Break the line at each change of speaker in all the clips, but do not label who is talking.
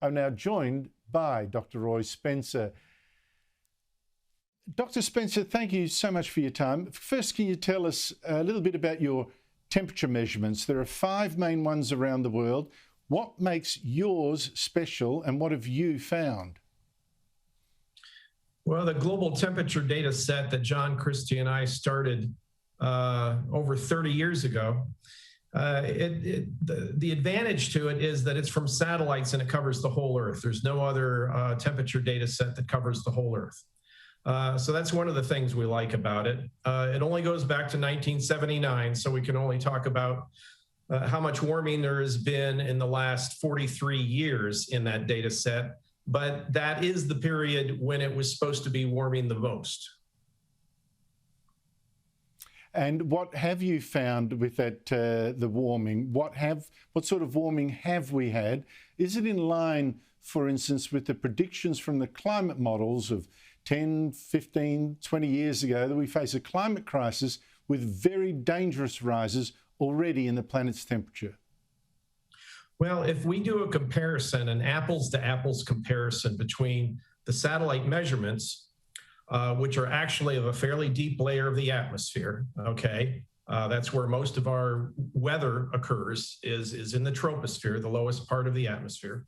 I'm now joined by Dr. Roy Spencer. Dr. Spencer, thank you so much for your time. First, can you tell us a little bit about your temperature measurements? There are 5 main ones around the world. What makes yours special and what have you found?
Well, the global temperature data set that John Christie and I started over 30 years ago, the advantage to it is that it's from satellites and it covers the whole Earth. There's no other temperature data set that covers the whole Earth. So that's one of the things we like about it. It only goes back to 1979, so we can only talk about how much warming there has been in the last 43 years in that data set. But that is the period when it was supposed to be warming the most.
And what have you found with that, the warming? What sort of warming have we had? Is it in line, for instance, with the predictions from the climate models of 10, 15, 20 years ago that we face a climate crisis with very dangerous rises already in the planet's temperature?
Well, if we do a comparison, an apples to apples comparison between the satellite measurements, which are actually of a fairly deep layer of the atmosphere, okay? That's where most of our weather occurs, is in the troposphere, the lowest part of the atmosphere.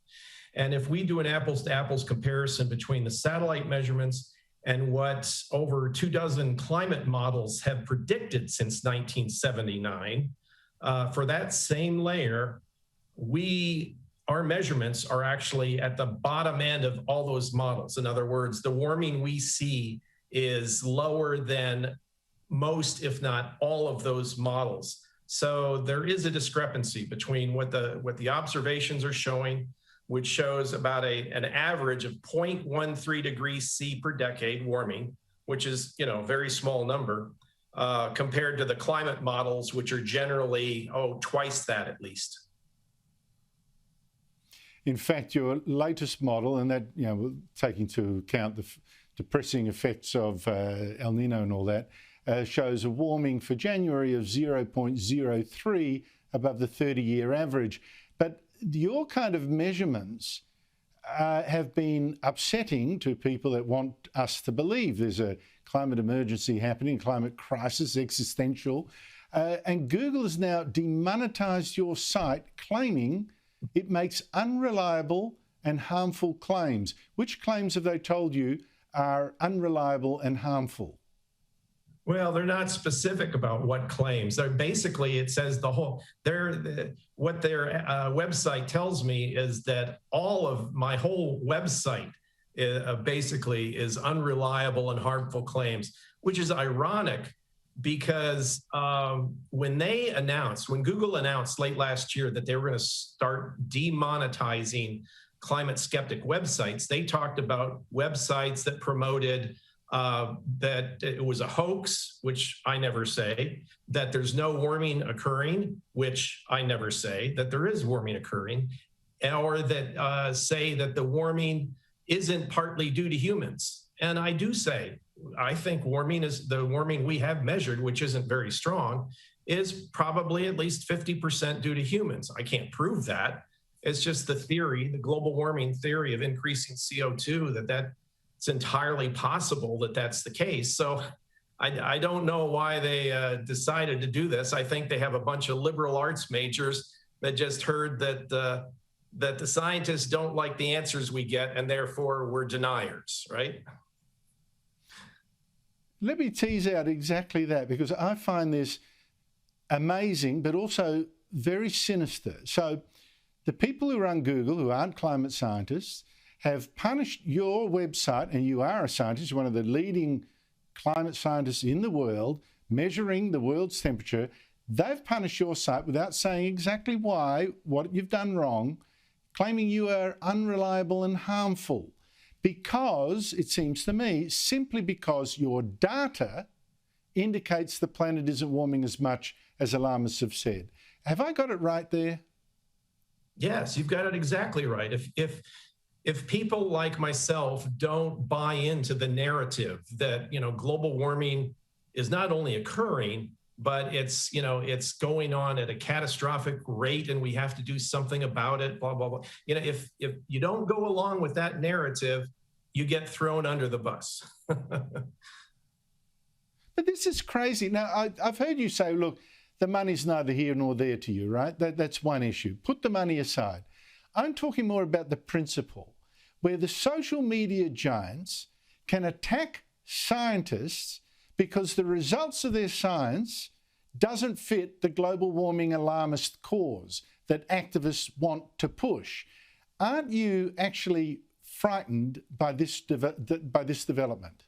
And if we do an apples to apples comparison between the satellite measurements and what over 24 climate models have predicted since 1979, for that same layer, our measurements are actually at the bottom end of all those models. In other words, the warming we see is lower than most, if not all, of those models. So there is a discrepancy between what the observations are showing, which shows about an average of 0.13 degrees C per decade warming, which is, a very small number, compared to the climate models, which are generally, twice that at least.
In fact, your latest model, and that, taking into account the depressing effects of El Nino and all that, shows a warming for January of 0.03 above the 30-year average. But your kind of measurements have been upsetting to people that want us to believe there's a climate emergency happening, climate crisis, existential. And Google has now demonetized your site, claiming it makes unreliable and harmful claims. Which claims have they told you are unreliable and harmful?
Well, they're not specific about what claims. They're basically, it says what their website tells me is that all of my whole website basically is unreliable and harmful claims, which is ironic because when Google announced late last year that they were going to start demonetizing climate skeptic websites, they talked about websites that promoted that it was a hoax, which I never say, that there's no warming occurring, which I never say, that there is warming occurring, or that say that the warming isn't partly due to humans. And I do say, I think the warming we have measured, which isn't very strong, is probably at least 50% due to humans. I can't prove that. It's just the theory, the global warming theory of increasing CO2, that it's entirely possible that that's the case. So I don't know why they decided to do this. I think they have a bunch of liberal arts majors that just heard that the scientists don't like the answers we get, and therefore we're deniers, right?
Let me tease out exactly that, because I find this amazing, but also very sinister. So the people who run Google, who aren't climate scientists, have punished your website, and you are a scientist, one of the leading climate scientists in the world, measuring the world's temperature. They've punished your site without saying exactly why, what you've done wrong, claiming you are unreliable and harmful. Because, it seems to me, simply because your data indicates the planet isn't warming as much as alarmists have said. Have I got it right there?
Yes, you've got it exactly right. If people like myself don't buy into the narrative that global warming is not only occurring, but it's, you know, it's going on at a catastrophic rate and we have to do something about it, blah, blah, blah. You know, if you don't go along with that narrative, you get thrown under the bus.
But this is crazy. Now, I've heard you say, look, the money's neither here nor there to you, right? That's one issue. Put the money aside. I'm talking more about the principle where the social media giants can attack scientists because the results of their science doesn't fit the global warming alarmist cause that activists want to push. Aren't you actually frightened by this development?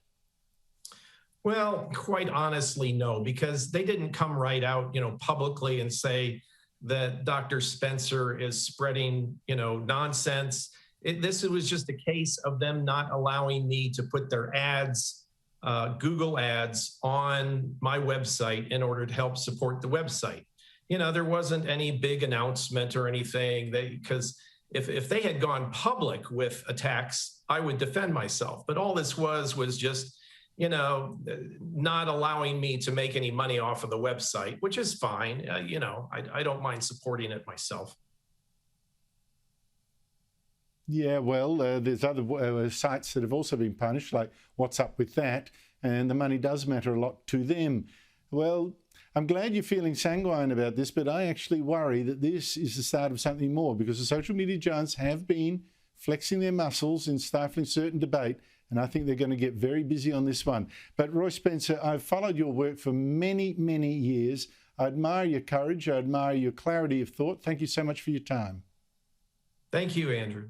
Well, quite honestly, no, because they didn't come right out, you know, publicly and say that Dr. Spencer is spreading, you know, nonsense. This was just a case of them not allowing me to put their ads, Google ads, on my website in order to help support the website. You know, there wasn't any big announcement or anything, because if they had gone public with attacks, I would defend myself. But all this was just, you know, not allowing me to make any money off of the website, which is fine. You know, I don't mind supporting it myself.
Yeah, well, there's other sites that have also been punished, like what's up with that? And the money does matter a lot to them. Well, I'm glad you're feeling sanguine about this, but I actually worry that this is the start of something more, because the social media giants have been flexing their muscles in stifling certain debate, and I think they're going to get very busy on this one. But Roy Spencer, I've followed your work for many, many years. I admire your courage. I admire your clarity of thought. Thank you so much for your time.
Thank you, Andrew.